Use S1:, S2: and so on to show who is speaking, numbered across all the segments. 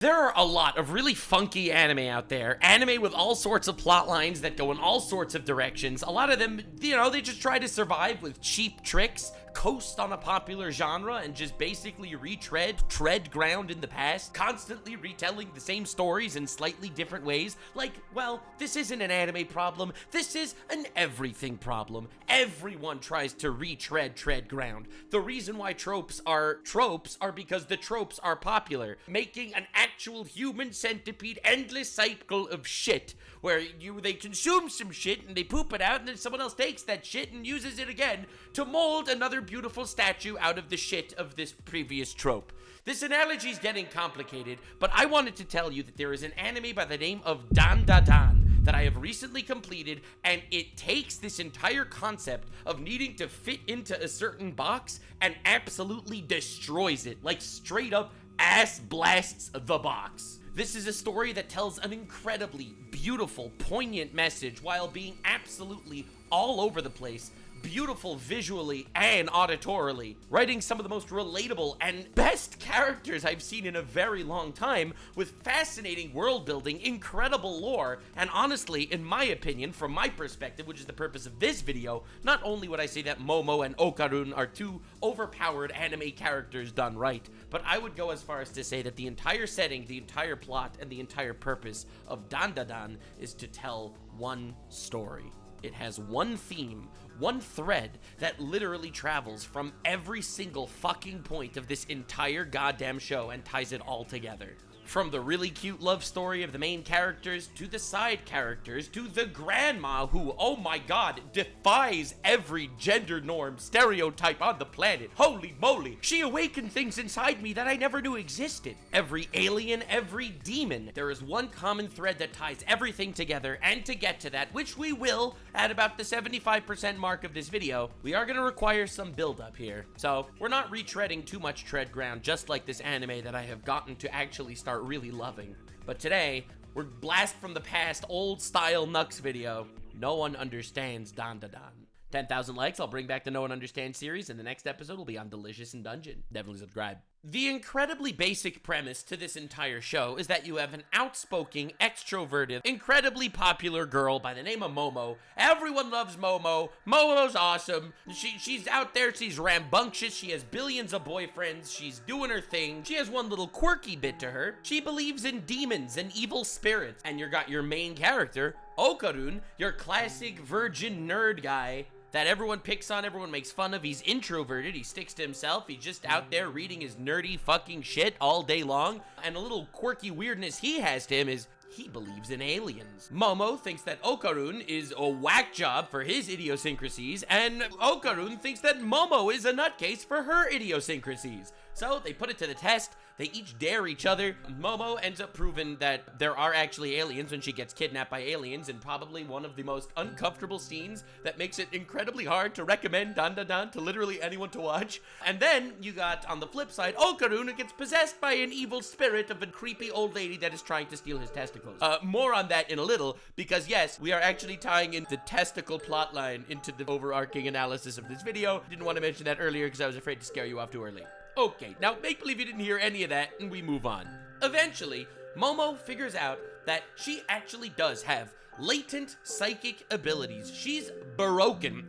S1: There are a lot of really funky anime out there. Anime with all sorts of plot lines that go in all sorts of directions. A lot of them, you know, they just try to survive with cheap tricks, coast on a popular genre, and just basically tread ground in the past, constantly retelling the same stories in slightly different ways. Like, well, this isn't an anime problem. This is an everything problem. Everyone tries to tread ground. The reason why tropes are because the tropes are popular, making an actual human centipede endless cycle of shit where they consume some shit and they poop it out, and then someone else takes that shit and uses it again to mold another beautiful statue out of the shit of this previous trope. This analogy is getting complicated, but I wanted to tell you that there is an anime by the name of DanDaDan that I have recently completed, and it takes this entire concept of needing to fit into a certain box and absolutely destroys it, like straight up ass blasts the box. This is a story that tells an incredibly beautiful, poignant message while being absolutely all over the place, beautiful visually and auditorily, writing some of the most relatable and best characters I've seen in a very long time, with fascinating world building, incredible lore, and honestly, in my opinion, from my perspective, which is the purpose of this video, not only would I say that Momo and Okarun are two overpowered anime characters done right, but I would go as far as to say that the entire setting, the entire plot, and the entire purpose of DanDaDan is to tell one story. It has one theme, one thread that literally travels from every single fucking point of this entire goddamn show and ties it all together. From the really cute love story of the main characters, to the side characters, to the grandma who, oh my god, defies every gender norm stereotype on the planet. Holy moly, she awakened things inside me that I never knew existed. Every alien, every demon. There is one common thread that ties everything together, and to get to that, which we will at about the 75% mark of this video, we are going to require some build up here. So we're not retreading too much tread ground, just like this anime that I have gotten to actually start really loving. But today, we're blast from the past old style Nux video. No one understands DanDaDan. 10,000 likes, I'll bring back the No One Understands series, and the next episode will be on Delicious and Dungeon. Definitely subscribe. The incredibly basic premise to this entire show is that you have an outspoken, extroverted, incredibly popular girl by the name of Momo. Everyone loves Momo. Momo's awesome. She's out there, she's rambunctious, she has billions of boyfriends, she's doing her thing. She has one little quirky bit to her. She believes in demons and evil spirits. And you got your main character, Okarun, your classic virgin nerd guy that everyone picks on, everyone makes fun of. He's introverted, he sticks to himself, he's just out there reading his nerdy fucking shit all day long, and a little quirky weirdness he has to him is he believes in aliens. Momo thinks that Okarun is a whack job for his idiosyncrasies, and Okarun thinks that Momo is a nutcase for her idiosyncrasies. So they put it to the test. They each dare each other. Momo ends up proving that there are actually aliens when she gets kidnapped by aliens, and probably one of the most uncomfortable scenes that makes it incredibly hard to recommend DanDaDan to literally anyone to watch. And then you got, on the flip side, Okarun, who gets possessed by an evil spirit of a creepy old lady that is trying to steal his testicles. More on that in a little, because yes, we are actually tying in the testicle plotline into the overarching analysis of this video. Didn't want to mention that earlier because I was afraid to scare you off too early. Okay, now make believe you didn't hear any of that, and we move on. Eventually, Momo figures out that she actually does have latent psychic abilities. She's broken,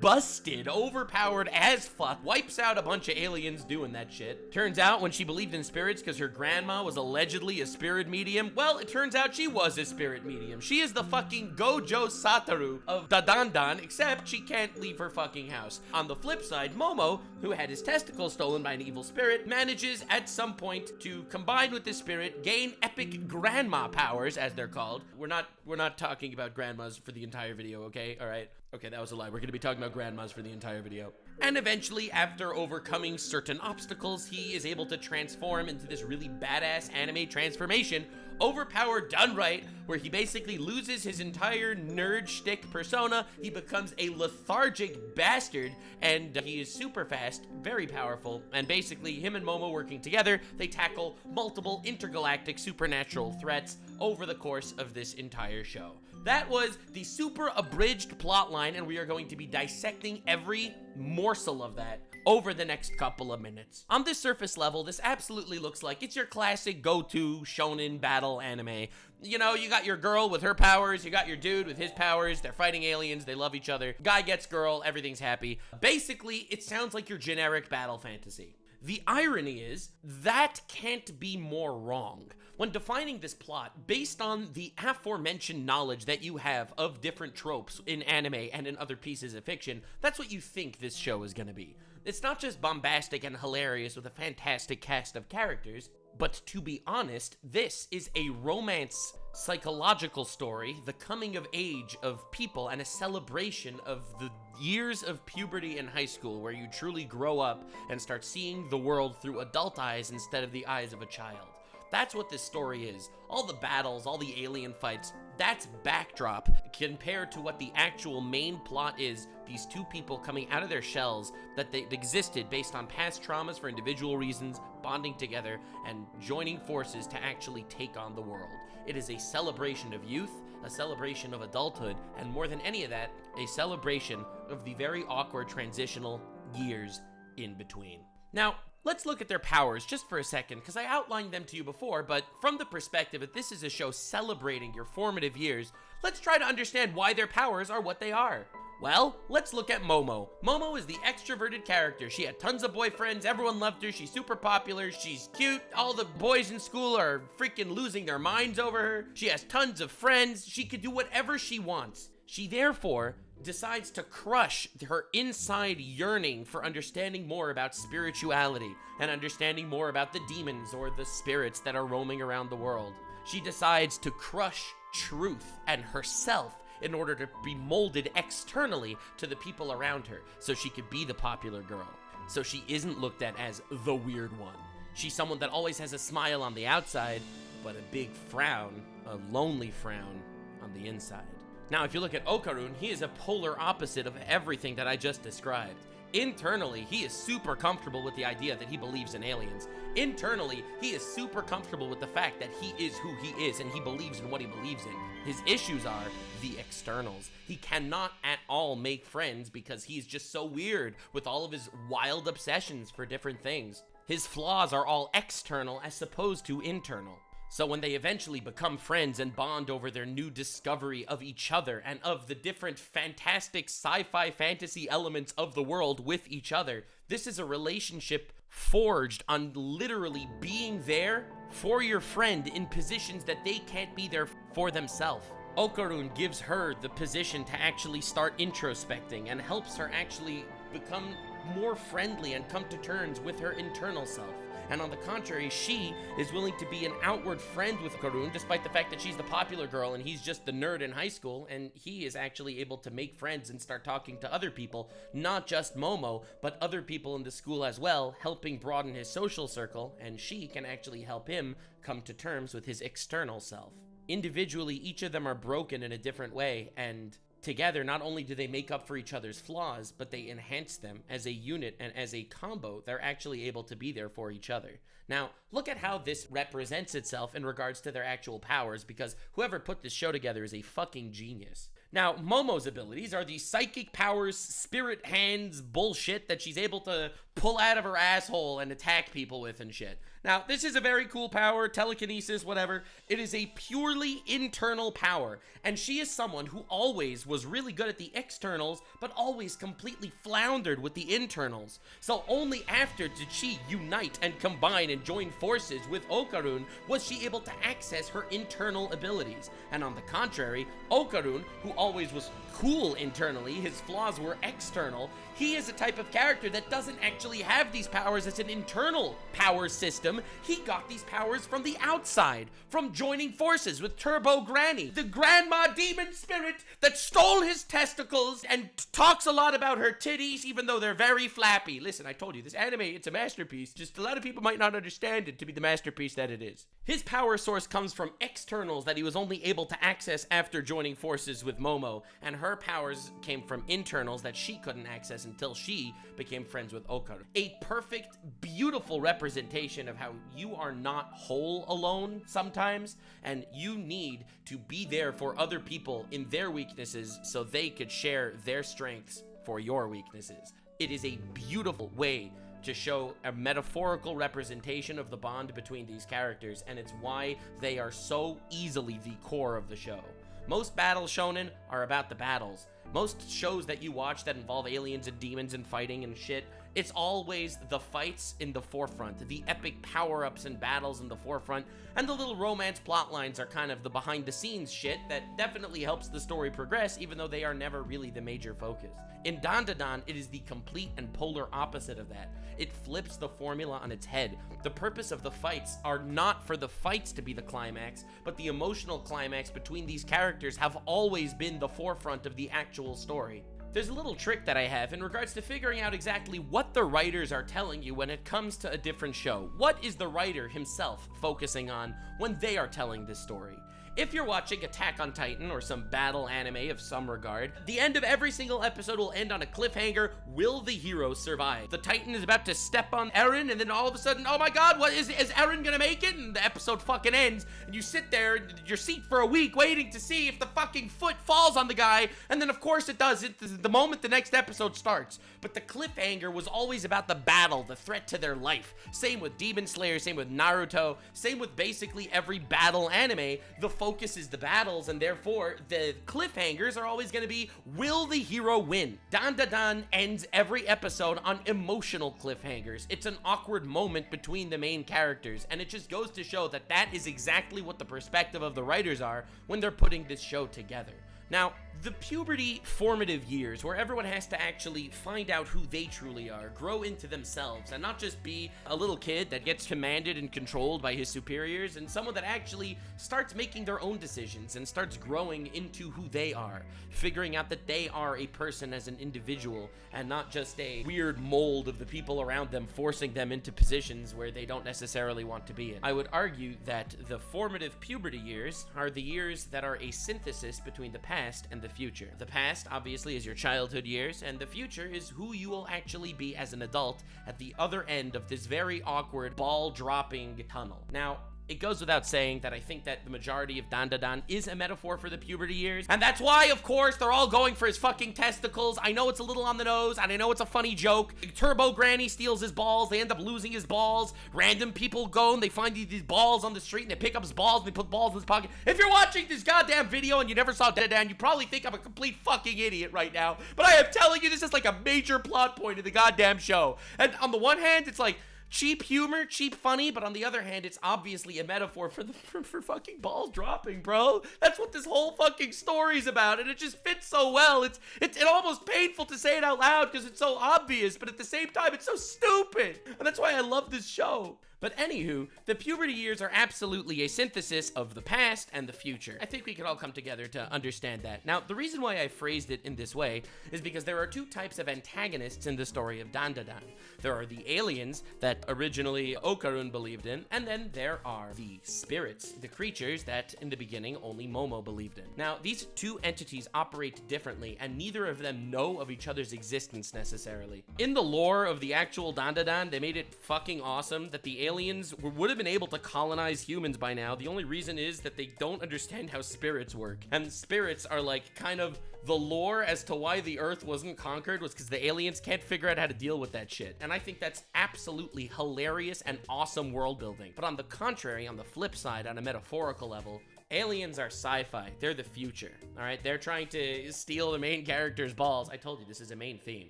S1: busted, overpowered as fuck, wipes out a bunch of aliens doing that shit. Turns out when she believed in spirits because her grandma was allegedly a spirit medium, well, it turns out she was a spirit medium. She is the fucking Gojo Satoru of DanDaDan, except she can't leave her fucking house. On the flip side, Momo, who had his testicles stolen by an evil spirit, manages at some point to combine with this spirit, gain epic grandma powers, as they're called. We're not talking about grandmas for the entire video, okay? All right. Okay, that was a lie. We're going to be talking about grandmas for the entire video. And eventually, after overcoming certain obstacles, he is able to transform into this really badass anime transformation, overpowered done right, where he basically loses his entire nerd shtick persona. He becomes a lethargic bastard, and he is super fast, very powerful, and basically him and Momo working together, they tackle multiple intergalactic supernatural threats over the course of this entire show. That was the super abridged plotline, and we are going to be dissecting every morsel of that over the next couple of minutes. On this surface level, this absolutely looks like it's your classic go-to shonen battle anime. You know, you got your girl with her powers, you got your dude with his powers, they're fighting aliens, they love each other, guy gets girl, everything's happy. Basically, it sounds like your generic battle fantasy. The irony is, that can't be more wrong. When defining this plot, based on the aforementioned knowledge that you have of different tropes in anime and in other pieces of fiction, that's what you think this show is gonna be. It's not just bombastic and hilarious with a fantastic cast of characters, but to be honest, this is a romance psychological story, the coming of age of people, and a celebration of the years of puberty in high school where you truly grow up and start seeing the world through adult eyes instead of the eyes of a child. That's what this story is. All the battles, all the alien fights, that's backdrop compared to what the actual main plot is. These two people coming out of their shells that they existed based on past traumas for individual reasons, bonding together and joining forces to actually take on the world. It is a celebration of youth, a celebration of adulthood, and more than any of that, a celebration of the very awkward transitional years in between. Now, let's look at their powers just for a second, because I outlined them to you before, but from the perspective that this is a show celebrating your formative years, let's try to understand why their powers are what they are. Well, let's look at Momo. Momo is the extroverted character. She had tons of boyfriends, everyone loved her, she's super popular, she's cute, all the boys in school are freaking losing their minds over her, she has tons of friends, she could do whatever she wants. She therefore decides to crush her inside yearning for understanding more about spirituality and understanding more about the demons or the spirits that are roaming around the world. She decides to crush truth and herself in order to be molded externally to the people around her so she could be the popular girl. So she isn't looked at as the weird one. She's someone that always has a smile on the outside, but a big frown, a lonely frown on the inside. Now, if you look at Okarun, he is a polar opposite of everything that I just described. Internally, he is super comfortable with the idea that he believes in aliens. Internally, he is super comfortable with the fact that he is who he is and he believes in what he believes in. His issues are the externals. He cannot at all make friends because he's just so weird with all of his wild obsessions for different things. His flaws are all external as opposed to internal. So when they eventually become friends and bond over their new discovery of each other and of the different fantastic sci-fi fantasy elements of the world with each other, this is a relationship forged on literally being there for your friend in positions that they can't be there for themselves. Okarun gives her the position to actually start introspecting and helps her actually become more friendly and come to terms with her internal self. And on the contrary, she is willing to be an outward friend with Karun, despite the fact that she's the popular girl and he's just the nerd in high school, and he is actually able to make friends and start talking to other people, not just Momo, but other people in the school as well, helping broaden his social circle, and she can actually help him come to terms with his external self. Individually, each of them are broken in a different way, and together, not only do they make up for each other's flaws, but they enhance them as a unit, and as a combo, they're actually able to be there for each other. Now, look at how this represents itself in regards to their actual powers, because whoever put this show together is a fucking genius. Now, Momo's abilities are the psychic powers, spirit hands bullshit that she's able to pull out of her asshole and attack people with and shit. Now, this is a very cool power, telekinesis, whatever. It is a purely internal power, and she is someone who always was really good at the externals, but always completely floundered with the internals. So only after did she unite and combine and join forces with Okarun was she able to access her internal abilities. And on the contrary, Okarun, who always was cool internally, his flaws were external, he is a type of character that doesn't actually have these powers as an internal power system. He got these powers from the outside, from joining forces with Turbo Granny, the grandma demon spirit that stole his testicles and talks a lot about her titties, even though they're very flappy. Listen, I told you, this anime, it's a masterpiece. Just a lot of people might not understand it to be the masterpiece that it is. His power source comes from externals that he was only able to access after joining forces with Momo, and her powers came from internals that she couldn't access until she became friends with Okaru. A perfect, beautiful representation of how you are not whole alone sometimes, and you need to be there for other people in their weaknesses so they could share their strengths for your weaknesses. It is a beautiful way to show a metaphorical representation of the bond between these characters, and it's why they are so easily the core of the show. Most battle shonen are about the battles. Most shows that you watch that involve aliens and demons and fighting and shit, it's always the fights in the forefront, the epic power-ups and battles in the forefront, and the little romance plot lines are kind of the behind-the-scenes shit that definitely helps the story progress, even though they are never really the major focus. In DanDaDan, it is the complete and polar opposite of that. It flips the formula on its head. The purpose of the fights are not for the fights to be the climax, but the emotional climax between these characters have always been the forefront of the actual story. There's a little trick that I have in regards to figuring out exactly what the writers are telling you when it comes to a different show. What is the writer himself focusing on when they are telling this story? If you're watching Attack on Titan or some battle anime of some regard, the end of every single episode will end on a cliffhanger. Will the hero survive? The Titan is about to step on Eren, and then all of a sudden, oh my god, what is Eren gonna make it? And the episode fucking ends, and you sit there in your seat for a week waiting to see if the fucking foot falls on the guy, and then of course it does. It's the moment the next episode starts. But the cliffhanger was always about the battle, the threat to their life. Same with Demon Slayer, same with Naruto, same with basically every battle anime. The focus is the battles, and therefore the cliffhangers are always going to be, will the hero win? DanDaDan ends every episode on emotional cliffhangers. It's an awkward moment between the main characters, and it just goes to show that that is exactly what the perspective of the writers are when they're putting this show together. Now, the puberty formative years where everyone has to actually find out who they truly are, grow into themselves, and not just be a little kid that gets commanded and controlled by his superiors, and someone that actually starts making their own decisions and starts growing into who they are, figuring out that they are a person as an individual and not just a weird mold of the people around them forcing them into positions where they don't necessarily want to be in. I would argue that the formative puberty years are the years that are a synthesis between the past and the future. The past, obviously, is your childhood years, and the future is who you will actually be as an adult at the other end of this very awkward ball-dropping tunnel. Now, it goes without saying that I think that the majority of DanDaDan is a metaphor for the puberty years, and that's why, of course, they're all going for his fucking testicles. I know it's a little on the nose, and I know it's a funny joke. Turbo Granny steals his balls, they end up losing his balls. Random people go and they find these balls on the street, and they pick up his balls, and they put balls in his pocket. If you're watching this goddamn video and you never saw DanDaDan, you probably think I'm a complete fucking idiot right now, but I am telling you, this is like a major plot point of the goddamn show. And on the one hand, it's like, cheap humor, cheap funny, but on the other hand, it's obviously a metaphor for fucking balls dropping, bro. That's what this whole fucking story's about, and it just fits so well. It's almost painful to say it out loud because it's so obvious, but at the same time, it's so stupid. And that's why I love this show. But anywho, the puberty years are absolutely a synthesis of the past and the future. I think we can all come together to understand that. Now, the reason why I phrased it in this way is because there are two types of antagonists in the story of DanDaDan. There are the aliens that originally Okarun believed in, and then there are the spirits, the creatures that in the beginning only Momo believed in. Now, these two entities operate differently, and neither of them know of each other's existence necessarily. In the lore of the actual DanDaDan, they made it fucking awesome that the aliens would have been able to colonize humans by now. The only reason is that they don't understand how spirits work. And spirits are like kind of the lore as to why the Earth wasn't conquered was because the aliens can't figure out how to deal with that shit. And I think that's absolutely hilarious and awesome world building. But on the contrary, on the flip side, on a metaphorical level, aliens are sci-fi. They're the future, all right? They're trying to steal the main character's balls. I told you, this is a main theme.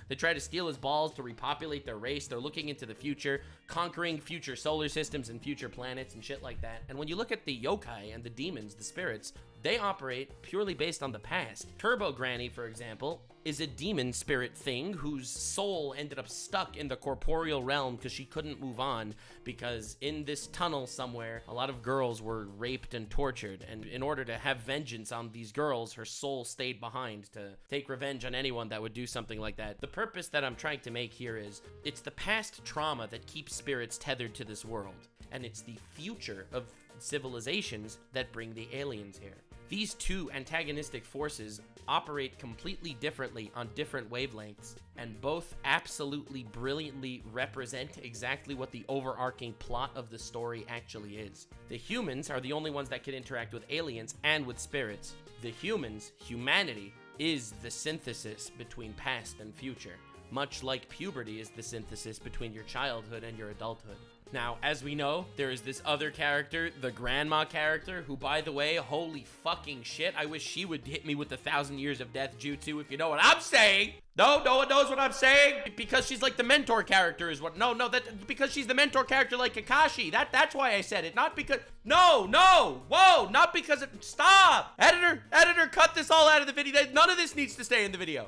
S1: They try to steal his balls to repopulate their race. They're looking into the future, conquering future solar systems and future planets and shit like that. And when you look at the yokai and the demons, the spirits, they operate purely based on the past. Turbo Granny, for example, is a demon spirit thing whose soul ended up stuck in the corporeal realm because she couldn't move on because in this tunnel somewhere, a lot of girls were raped and tortured. And in order to have vengeance on these girls, her soul stayed behind to take revenge on anyone that would do something like that. The purpose that I'm trying to make here is it's the past trauma that keeps spirits tethered to this world. And it's the future of civilizations that bring the aliens here. These two antagonistic forces operate completely differently on different wavelengths, and both absolutely brilliantly represent exactly what the overarching plot of the story actually is. The humans are the only ones that can interact with aliens and with spirits. The humans, humanity, is the synthesis between past and future. much like puberty is the synthesis between your childhood and your adulthood. Now, as we know, there is this other character, the grandma character, who, by the way, holy fucking shit, I wish she would hit me with the 1,000 Years of Death jutsu, if you know what I'm saying. No one knows what I'm saying. Because she's like the mentor character is what, because she's the mentor character like Kakashi. That's why I said it, not because, whoa, not because of, stop. Editor, cut this all out of the video. None of this needs to stay in the video.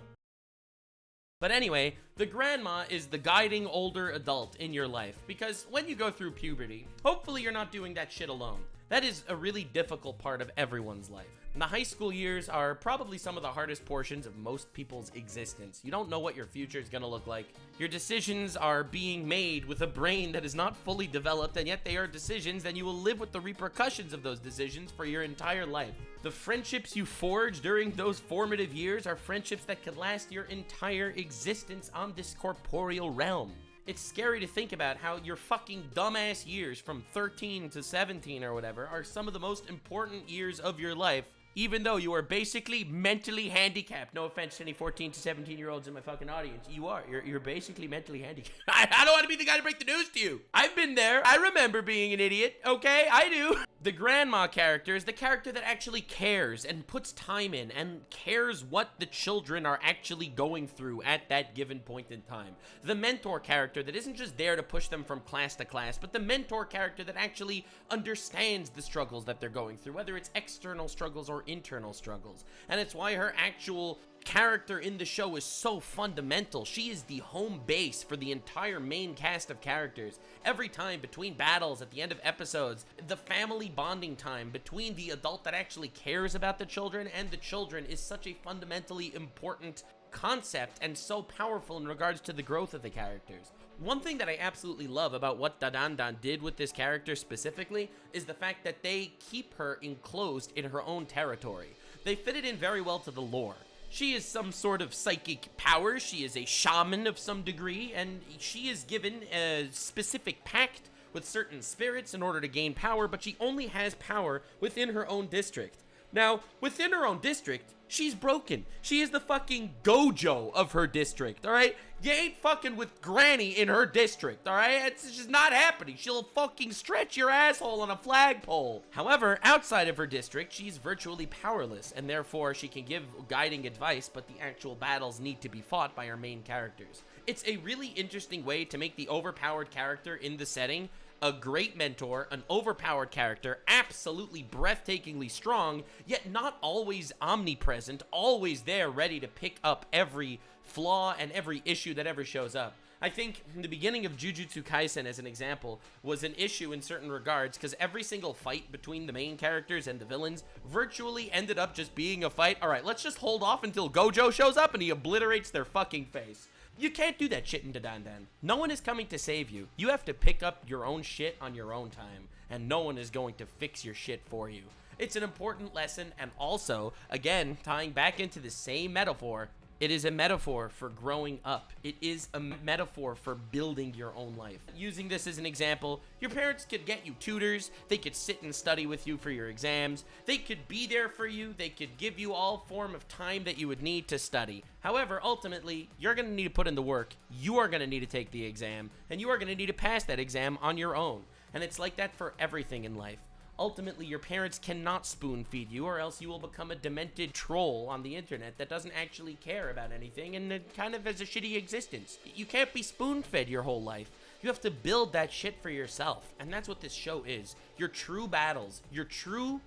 S1: But anyway, the grandma is the guiding older adult in your life, because when you go through puberty, hopefully you're not doing that shit alone. That is a really difficult part of everyone's life. And the high school years are probably some of the hardest portions of most people's existence. You don't know what your future is gonna look like. Your decisions are being made with a brain that is not fully developed, and yet they are decisions, and you will live with the repercussions of those decisions for your entire life. The friendships you forge during those formative years are friendships that could last your entire existence on this corporeal realm. It's scary to think about how your fucking dumbass years from 13 to 17 or whatever are some of the most important years of your life, even though you are basically mentally handicapped. No offense to any 14 to 17-year-olds in my fucking audience. You are. You're basically mentally handicapped. I don't want to be the guy to break the news to you. I've been there. I remember being an idiot. Okay, I do. The grandma character is the character that actually cares and puts time in and cares what the children are actually going through at that given point in time. The mentor character that isn't just there to push them from class to class, but the mentor character that actually understands the struggles that they're going through, whether it's external struggles or internal struggles. And it's why her actual character in the show is so fundamental. She is the home base for the entire main cast of characters. Every time between battles at the end of episodes, the family bonding time between the adult that actually cares about the children and the children is such a fundamentally important concept and so powerful in regards to the growth of the characters. One thing that I absolutely love about what DanDaDan did with this character specifically is the fact that they keep her enclosed in her own territory. They fit it in very well to the lore. She is some sort of psychic power, she is a shaman of some degree, and she is given a specific pact with certain spirits in order to gain power, but she only has power within her own district. Now, within her own district, she's broken. She is the fucking Gojo of her district, alright? You ain't fucking with Granny in her district, alright? It's just not happening. She'll fucking stretch your asshole on a flagpole. However, outside of her district, she's virtually powerless, and therefore she can give guiding advice, but the actual battles need to be fought by our main characters. It's a really interesting way to make the overpowered character in the setting a great mentor, an overpowered character, absolutely breathtakingly strong, yet not always omnipresent, always there ready to pick up every flaw and every issue that ever shows up. I think the beginning of Jujutsu Kaisen, as an example, was an issue in certain regards because every single fight between the main characters and the villains virtually ended up just being a fight. All right, let's just hold off until Gojo shows up and he obliterates their fucking face. You can't do that shit in DanDaDan. No one is coming to save you. You have to pick up your own shit on your own time, and no one is going to fix your shit for you. It's an important lesson, and also, again, tying back into the same metaphor, it is a metaphor for growing up. It is a metaphor for building your own life. Using this as an example, your parents could get you tutors, they could sit and study with you for your exams, they could be there for you, they could give you all form of time that you would need to study. However, ultimately, you're going to need to put in the work, you are going to need to take the exam, and you are going to need to pass that exam on your own. And it's like that for everything in life. Ultimately, your parents cannot spoon feed you, or else you will become a demented troll on the internet that doesn't actually care about anything and it kind of has a shitty existence. You can't be spoon fed your whole life. You have to build that shit for yourself, and that's what this show is. Your true battles, your true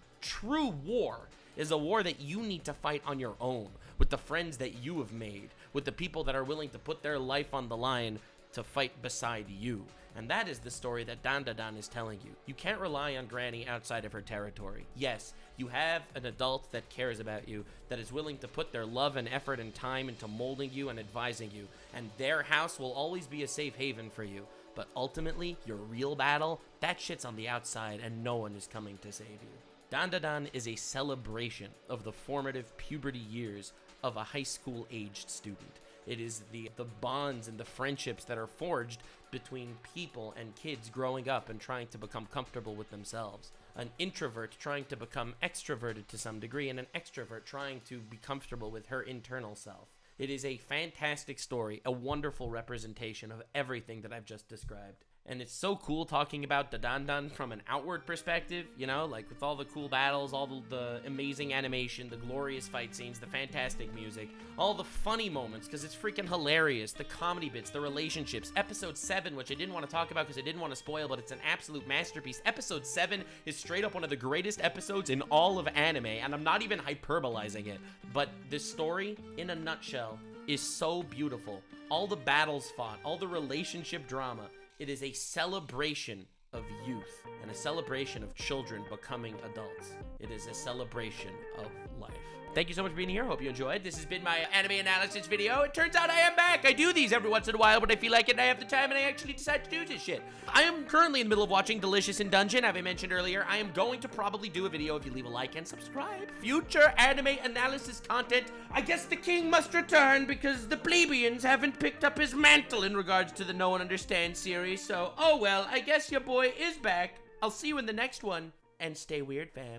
S1: war is a war that you need to fight on your own, with the friends that you have made, with the people that are willing to put their life on the line to fight beside you. And that is the story that DanDaDan is telling you. You can't rely on Granny outside of her territory. Yes, you have an adult that cares about you, that is willing to put their love and effort and time into molding you and advising you, and their house will always be a safe haven for you. But ultimately, your real battle, that shit's on the outside and no one is coming to save you. DanDaDan is a celebration of the formative puberty years of a high school aged student. It is the bonds and the friendships that are forged between people and kids growing up and trying to become comfortable with themselves. An introvert trying to become extroverted to some degree, and an extrovert trying to be comfortable with her internal self. It is a fantastic story, a wonderful representation of everything that I've just described. And it's so cool talking about DanDaDan from an outward perspective, you know, like with all the cool battles, all the amazing animation, the glorious fight scenes, the fantastic music, all the funny moments, because it's freaking hilarious, the comedy bits, the relationships. Episode 7, which I didn't want to talk about because I didn't want to spoil, but it's an absolute masterpiece. Episode 7 is straight up one of the greatest episodes in all of anime, and I'm not even hyperbolizing it, but this story, in a nutshell, is so beautiful. All the battles fought, all the relationship drama. It is a celebration of youth and a celebration of children becoming adults. It is a celebration of life. Thank you so much for being here. Hope you enjoyed. This has been my anime analysis video. It turns out I am back. I do these every once in a while when I feel like it and I have the time and I actually decide to do this shit. I am currently in the middle of watching Delicious in Dungeon, as I mentioned earlier. I am going to probably do a video if you leave a like and subscribe. Future anime analysis content. I guess the king must return because the plebeians haven't picked up his mantle in regards to the No One Understands series. So, oh well, I guess your boy is back. I'll see you in the next one. And stay weird, fam.